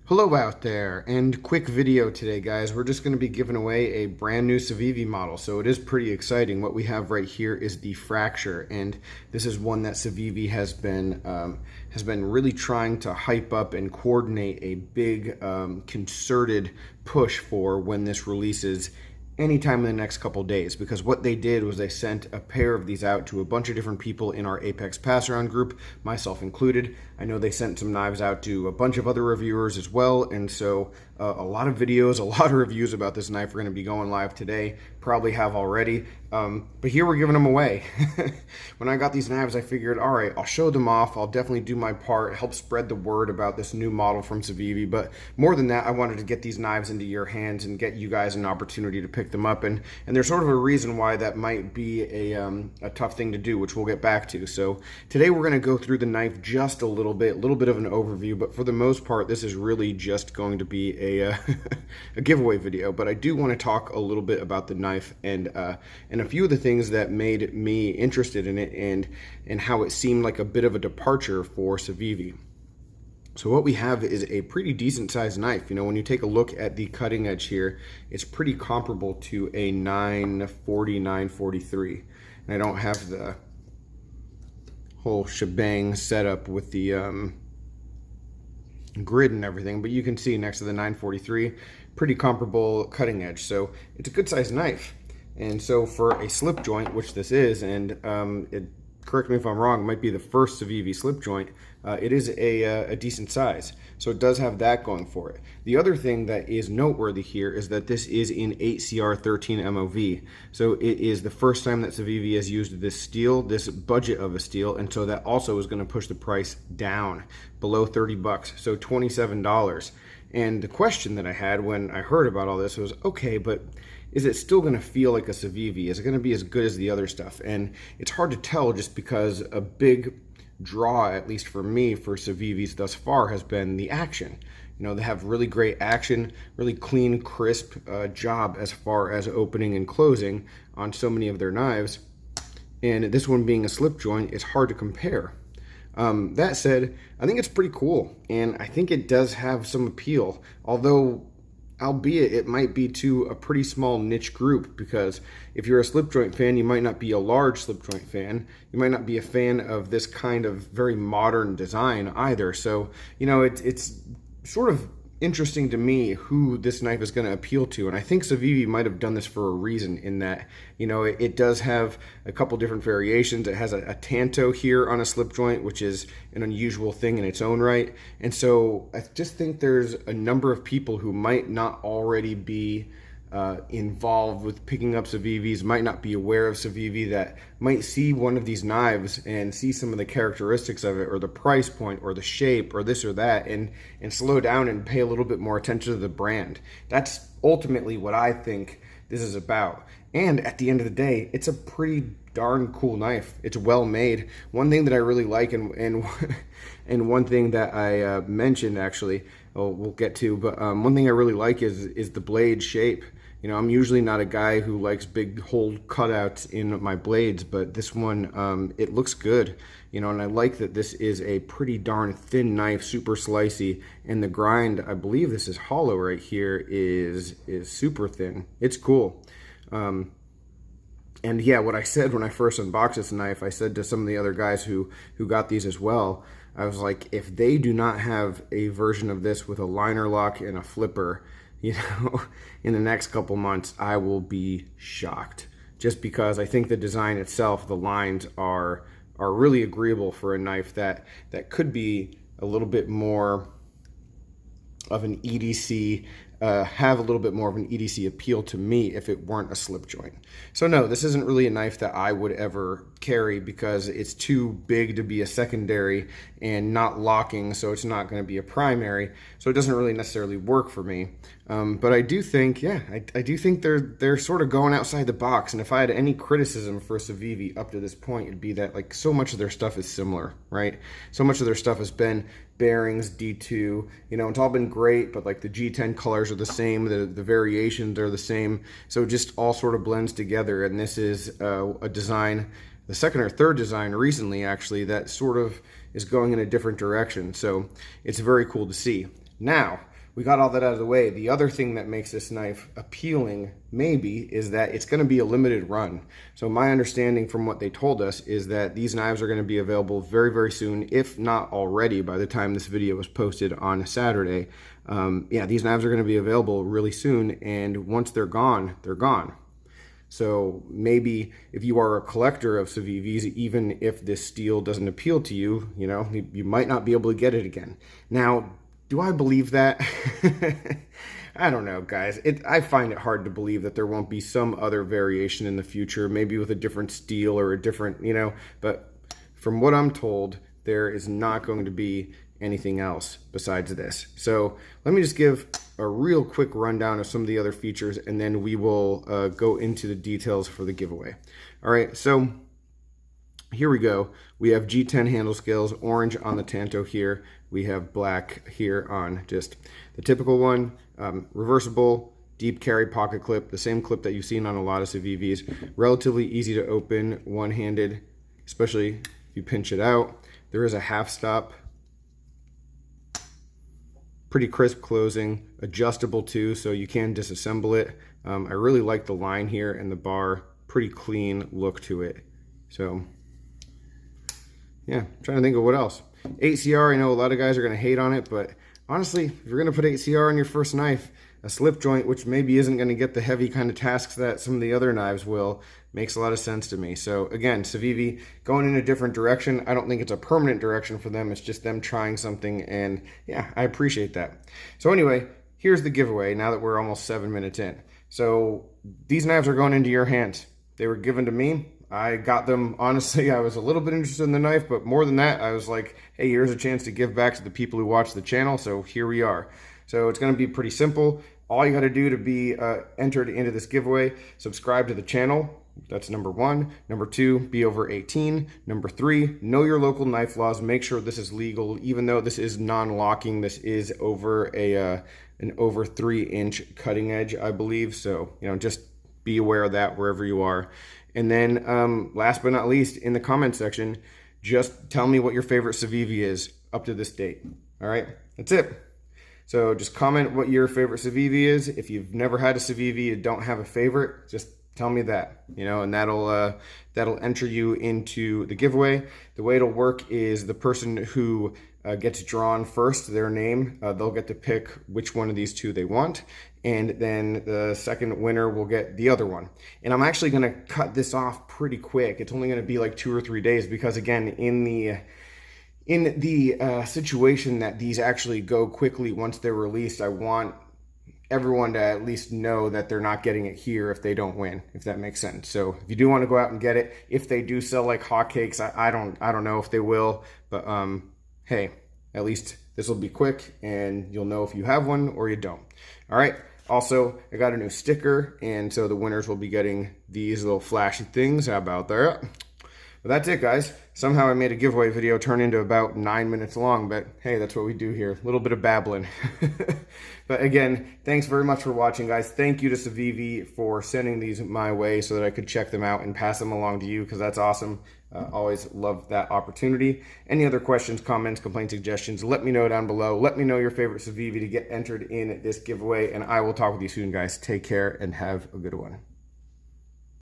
Hello out there, and quick video today, guys. We're just going to be giving away a brand new Civivi model, so it is pretty exciting. What we have right here is the Fracture, and this is one that Civivi has been really trying to hype up and coordinate a big concerted push for when this releases anytime in the next couple days, because what they did was they sent a pair of these out to a bunch of different people in our Apex Pass Around group, myself included. I know they sent some knives out to a bunch of other reviewers as well, and so a lot of videos, a lot of reviews about this knife are going to be going live today, probably have already, but here we're giving them away. When I got these knives, I figured, all right, I'll show them off, I'll definitely do my part, help spread the word about this new model from Civivi, but more than that, I wanted to get these knives into your hands and get you guys an opportunity to pick them up, and there's sort of a reason why that might be a tough thing to do, which we'll get back to. So today we're going to go through the knife just a little bit of an overview, but for the most part, this is really just going to be a giveaway video. But I do want to talk a little bit about the knife and a few of the things that made me interested in it and how it seemed like a bit of a departure for Civivi. So what we have is a pretty decent sized knife. You know, when you take a look at the cutting edge here, it's pretty comparable to a 940, 943. And I don't have the whole shebang set up with the grid and everything, but you can see next to the 943, pretty comparable cutting edge. So it's a good sized knife. And so for a slip joint, which this is, and correct me if I'm wrong, it might be the first Civivi slip joint, it is a decent size. So it does have that going for it. The other thing that is noteworthy here is that this is in 8CR13 MOV. So it is the first time that Civivi has used this steel, this budget of a steel, and so that also is going to push the price down below 30 bucks, so $27. And the question that I had when I heard about all this was, okay, but is it still going to feel like a Civivi? Is it going to be as good as the other stuff? And it's hard to tell, just because a big draw, at least for me, for Civivis thus far has been the action. You know, they have really great action, really clean, crisp job as far as opening and closing on so many of their knives. And this one being a slip joint, it's hard to compare. That said, I think it's pretty cool, and I think it does have some appeal, although albeit it might be to a pretty small niche group, because if you're a slip joint fan, you might not be a large slip joint fan. You might not be a fan of this kind of very modern design either. So, you know, it's sort of interesting to me who this knife is going to appeal to, and I think Civivi might have done this for a reason, in that, you know, it does have a couple different variations. It has a tanto here on a slip joint, which is an unusual thing in its own right, and so I just think there's a number of people who might not already be involved with picking up Civivis, might not be aware of Civivi, that might see one of these knives and see some of the characteristics of it, or the price point, or the shape, or this or that, and slow down and pay a little bit more attention to the brand. That's ultimately what I think this is about. And at the end of the day, it's a pretty darn cool knife. It's well made. One thing that I really like, and one thing that I mentioned, actually, we'll get to, but one thing I really like is the blade shape. You know, I'm usually not a guy who likes big hole cutouts in my blades, but this one, it looks good. You know, and I like that this is a pretty darn thin knife, super slicey, and the grind, I believe this is hollow right here, is super thin. It's cool. And yeah, what I said when I first unboxed this knife, I said to some of the other guys who got these as well, I was like, if they do not have a version of this with a liner lock and a flipper, you know, in the next couple months, I will be shocked. Just because I think the design itself, the lines are really agreeable for a knife that could be a little bit more of an EDC, have a little bit more of an EDC appeal to me if it weren't a slip joint. So no, this isn't really a knife that I would ever carry, because it's too big to be a secondary and not locking, so it's not going to be a primary, so it doesn't really necessarily work for me. But I do think, yeah, I do think they're sort of going outside the box, and if I had any criticism for Civivi up to this point, it'd be that, like, so much of their stuff is similar, right? So much of their stuff has been bearings, D2, you know, it's all been great, but like the G10 colors are the same, the variations are the same, so it just all sort of blends together. And this is a design, the second or third design recently, actually, that sort of is going in a different direction, so it's very cool to see. Now, we got all that out of the way. The other thing that makes this knife appealing, maybe, is that it's going to be a limited run. So my understanding from what they told us is that these knives are going to be available very, very soon, if not already by the time this video was posted on Saturday. Yeah, these knives are going to be available really soon, and once they're gone, they're gone. So maybe if you are a collector of Civivis, even if this steel doesn't appeal to you, you know, you might not be able to get it again. Now, do I believe that? I don't know, guys. I find it hard to believe that there won't be some other variation in the future, maybe with a different steel or a different, you know, but from what I'm told, there is not going to be anything else besides this. So let me just give a real quick rundown of some of the other features, and then we will go into the details for the giveaway. All right, so here we go. We have G10 handle scales, orange on the Tanto here. We have black here on just the typical one. Reversible, deep carry pocket clip, the same clip that you've seen on a lot of Civivis. Relatively easy to open, one-handed, especially if you pinch it out. There is a half stop. Pretty crisp closing, adjustable too, so you can disassemble it. I really like the line here and the bar, pretty clean look to it. So yeah, I'm trying to think of what else. 8CR, I know a lot of guys are gonna hate on it, but honestly, if you're gonna put 8CR on your first knife, a slip joint, which maybe isn't gonna get the heavy kind of tasks that some of the other knives will, makes a lot of sense to me. So again, Civivi going in a different direction. I don't think it's a permanent direction for them. It's just them trying something, and yeah, I appreciate that. So anyway, here's the giveaway now that we're almost 7 minutes in. So these knives are going into your hands. They were given to me. I got them, honestly, I was a little bit interested in the knife, but more than that, I was like, hey, here's a chance to give back to the people who watch the channel, so here we are. So it's gonna be pretty simple. All you gotta do to be entered into this giveaway, subscribe to the channel. That's number 1. Number 2, be over 18. Number 3, know your local knife laws. Make sure this is legal, even though this is non-locking. This is over an over 3-inch cutting edge, I believe. So, you know, just be aware of that wherever you are. And then last but not least, in the comment section, just tell me what your favorite Civivi is up to this date. All right, that's it. So just comment what your favorite Civivi is. If you've never had a Civivi, you don't have a favorite, just tell me that, you know, and that'll enter you into the giveaway. The way it'll work is the person who gets drawn first, their name, they'll get to pick which one of these two they want, and then the second winner will get the other one. And I'm actually going to cut this off pretty quick. It's only going to be like 2 or 3 days, because again, in the situation that these actually go quickly once they're released, I want everyone to at least know that they're not getting it here if they don't win, if that makes sense. So if you do want to go out and get it, if they do sell like hotcakes, I don't know if they will, but hey, at least this will be quick and you'll know if you have one or you don't. All right. Also, I got a new sticker, and so the winners will be getting these little flashy things. How about that? But that's it, guys. Somehow I made a giveaway video turn into about 9 minutes long, but hey, that's what we do here. A little bit of babbling. But again, thanks very much for watching, guys. Thank you to Civivi for sending these my way so that I could check them out and pass them along to you, because that's awesome. Always love that opportunity. Any other questions, comments, complaints, suggestions, let me know down below. Let me know your favorite Civivi to get entered in this giveaway, and I will talk with you soon, guys. Take care and have a good one.